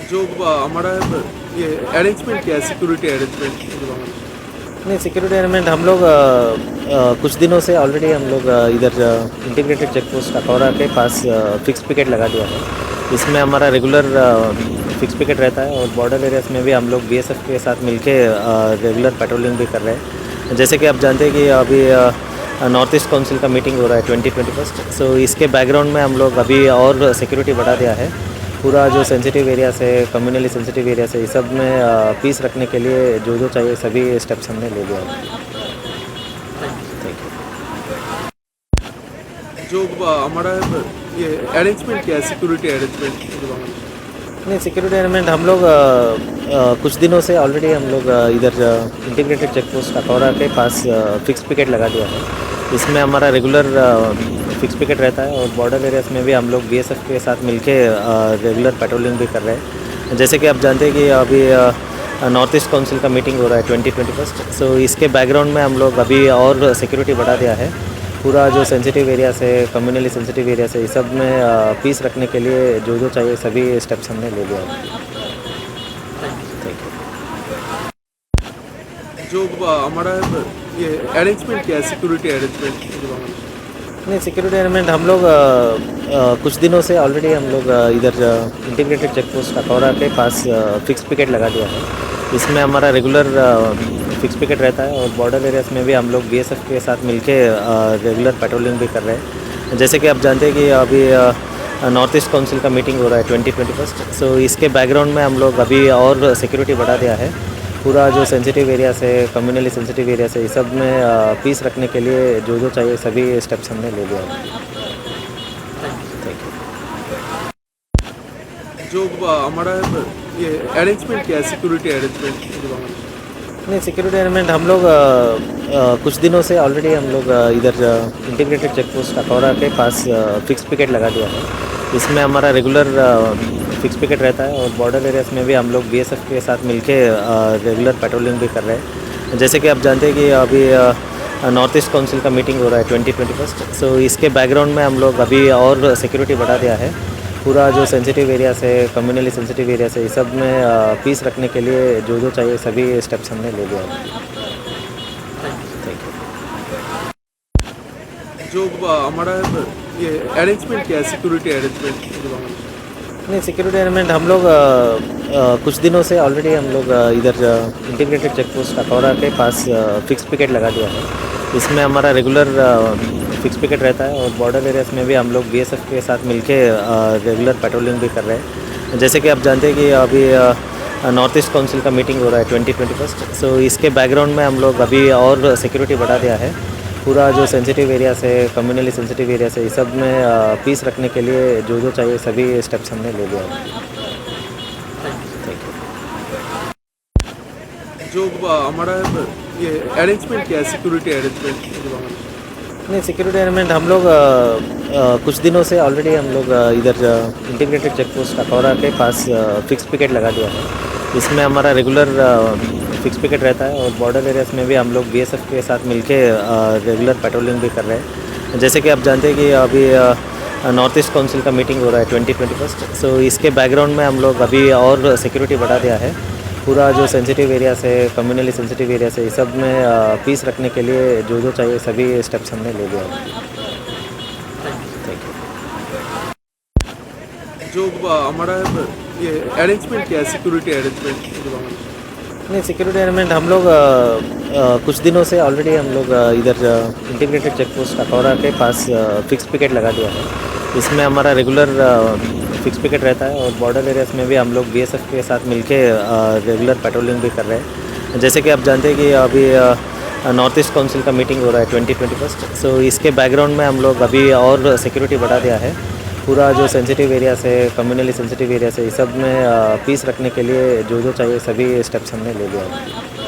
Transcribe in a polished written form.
जो हमारा ये अरेंजमेंट क्या है, सिक्योरिटी अरेंजमेंट जो हमारा। नहीं, सिक्योरिटी अरेंजमेंट हम लोग कुछ दिनों से ऑलरेडी हम लोग इधर इंटीग्रेटेड चेक पोस्ट अखौरा के पास फिक्स पिकेट लगा दिया है। इसमें हमारा रेगुलर फिक्स पिकेट रहता है और बॉर्डर एरियाज में भी हम लोग बीएसएफ के साथ मिलके रेगुलर पेट्रोलिंग भी कर रहे हैं। जैसे कि आप जानते हैं कि अभी नॉर्थ ईस्ट काउंसिल का मीटिंग हो रहा है 2021। सो इसके बैकग्राउंड में हम लोग अभी और सिक्योरिटी बढ़ा दिया है। पूरा जो सेंसिटिव एरियाज है, कम्युनली सेंसिटिव एरियाज है, इस सब में पीस रखने के लिए जो जो चाहिए सभी स्टेप्स हमने ले लिया है। थैंक जो हमारा ये अरेंजमेंट क्या है, सिक्योरिटी अरेंजमेंट जो हमारा। नहीं, सिक्योरिटी अरेंजमेंट हम लोग कुछ दिनों से ऑलरेडी हम लोग इधर इंटीग्रेटेड चेक पोस्ट अखौरा के पास फिक्स पिकेट लगा दिया है। इसमें हमारा रेगुलर फिक्स पिकेट रहता है और बॉर्डर एरियाज में भी हम लोग बीएसएफ के साथ मिलके रेगुलर पेट्रोलिंग भी कर रहे हैं। जैसे कि आप जानते हैं कि अभी नॉर्थ ईस्ट काउंसिल का मीटिंग हो रहा है 2021। सो इसके बैकग्राउंड में हम लोग अभी और सिक्योरिटी बढ़ा दिया है। पूरा जो सेंसिटिव एरियाज है, कम्युनली सेंसिटिव एरियाज है, इस सब में पीस रखने के लिए जो जो चाहिए सभी स्टेप्स हमने ले लिया है। थैंक जो हमारा ये अरेंजमेंट क्या है, सिक्योरिटी अरेंजमेंट जो हमारा। नहीं, सिक्योरिटी अरेंजमेंट हम लोग कुछ दिनों से ऑलरेडी हम लोग इधर इंटीग्रेटेड चेक पोस्ट अखौरा के पास फिक्स पिकेट लगा दिया है। इसमें हमारा रेगुलर फिक्स पिकेट रहता है और बॉर्डर एरियाज में भी हम लोग बीएसएफ के साथ मिलके रेगुलर पेट्रोलिंग भी कर रहे हैं। जैसे कि आप जानते हैं कि अभी नॉर्थ ईस्ट काउंसिल का मीटिंग हो रहा है 2021। सो इसके बैकग्राउंड में हम लोग अभी और सिक्योरिटी बढ़ा दिया है। पूरा जो सेंसिटिव एरियाज है, कम्युनली सेंसिटिव एरियाज है, इस सब में पीस रखने के लिए जो जो चाहिए सभी स्टेप्स हमने ले लिया है। थैंक जो हमारा ये अरेंजमेंट क्या है, सिक्योरिटी अरेंजमेंट जो हमारा। नहीं, सिक्योरिटी अरेंजमेंट हम लोग कुछ दिनों से ऑलरेडी हम लोग इधर इंटीग्रेटेड चेक पोस्ट अखौरा के पास फिक्स पिकेट लगा दिया है। इसमें हमारा रेगुलर फिक्स पिकेट रहता है और बॉर्डर एरियाज में भी हम लोग बीएसएफ के साथ मिलके रेगुलर पेट्रोलिंग भी कर रहे हैं। जैसे कि आप जानते हैं कि अभी नॉर्थ ईस्ट काउंसिल का मीटिंग हो रहा है 2021। सो इसके बैकग्राउंड में हम लोग अभी और सिक्योरिटी बढ़ा दिया है। पूरा जो सेंसिटिव एरियाज है, कम्युनली सेंसिटिव एरियाज है, इस सब में पीस रखने के लिए जो जो चाहिए सभी स्टेप्स हमने ले लिया है। थैंक जो हमारा ये अरेंजमेंट क्या है, सिक्योरिटी अरेंजमेंट जो हमारा। नहीं, सिक्योरिटी अरेंजमेंट हम लोग कुछ दिनों से ऑलरेडी हम लोग इधर इंटीग्रेटेड चेक पोस्ट अखौरा के पास फिक्स पिकेट लगा दिया है। इसमें हमारा रेगुलर फिक्स पिकेट रहता है और बॉर्डर एरियाज में भी हम लोग बीएसएफ के साथ मिलके रेगुलर पेट्रोलिंग भी कर रहे हैं। जैसे कि आप जानते हैं कि अभी नॉर्थ ईस्ट काउंसिल का मीटिंग हो रहा है 2021। सो इसके बैकग्राउंड में हम लोग अभी और सिक्योरिटी बढ़ा दिया है। पूरा जो सेंसिटिव एरियाज है, कम्युनली सेंसिटिव एरियाज है, इस सब में पीस रखने के लिए जो जो चाहिए सभी स्टेप्स हमने ले लिया है। थैंक जो हमारा ये अरेंजमेंट क्या है, सिक्योरिटी अरेंजमेंट जो हमारा। नहीं, सिक्योरिटी अरेंजमेंट हम लोग कुछ दिनों से ऑलरेडी हम लोग इधर इंटीग्रेटेड चेक पोस्ट अखौरा के पास फिक्स पिकेट लगा दिया है। इसमें हमारा रेगुलर फिक्स पिकेट रहता है और बॉर्डर एरियाज में भी हम लोग बीएसएफ के साथ मिलके रेगुलर पेट्रोलिंग भी कर रहे हैं। जैसे कि आप जानते हैं कि अभी नॉर्थ ईस्ट काउंसिल का मीटिंग हो रहा है 2021। सो इसके बैकग्राउंड में हम लोग अभी और सिक्योरिटी बढ़ा दिया है। पूरा जो सेंसिटिव एरियाज है, कम्युनली सेंसिटिव एरियाज है, इस सब में पीस रखने के लिए जो जो चाहिए सभी स्टेप्स हमने ले लिया है। थैंक जो हमारा ये अरेंजमेंट क्या है, सिक्योरिटी अरेंजमेंट जो हमारा। नहीं, सिक्योरिटी अरेंजमेंट हम लोग कुछ दिनों से ऑलरेडी हम लोग इधर इंटीग्रेटेड चेक पोस्ट अखौरा के पास फिक्स पिकेट लगा दिया है। इसमें हमारा रेगुलर फिक्स पिकेट रहता है और बॉर्डर एरियाज में भी हम लोग बीएसएफ के साथ मिलके रेगुलर पेट्रोलिंग भी कर रहे हैं। जैसे कि आप जानते हैं कि अभी नॉर्थ ईस्ट काउंसिल का मीटिंग हो रहा है 2021। सो इसके बैकग्राउंड में हम लोग अभी और सिक्योरिटी बढ़ा दिया है। पूरा जो सेंसिटिव एरियाज है, कम्युनली सेंसिटिव एरियाज है, इस सब में पीस रखने के लिए जो जो चाहिए सभी स्टेप्स हमने ले लिया है।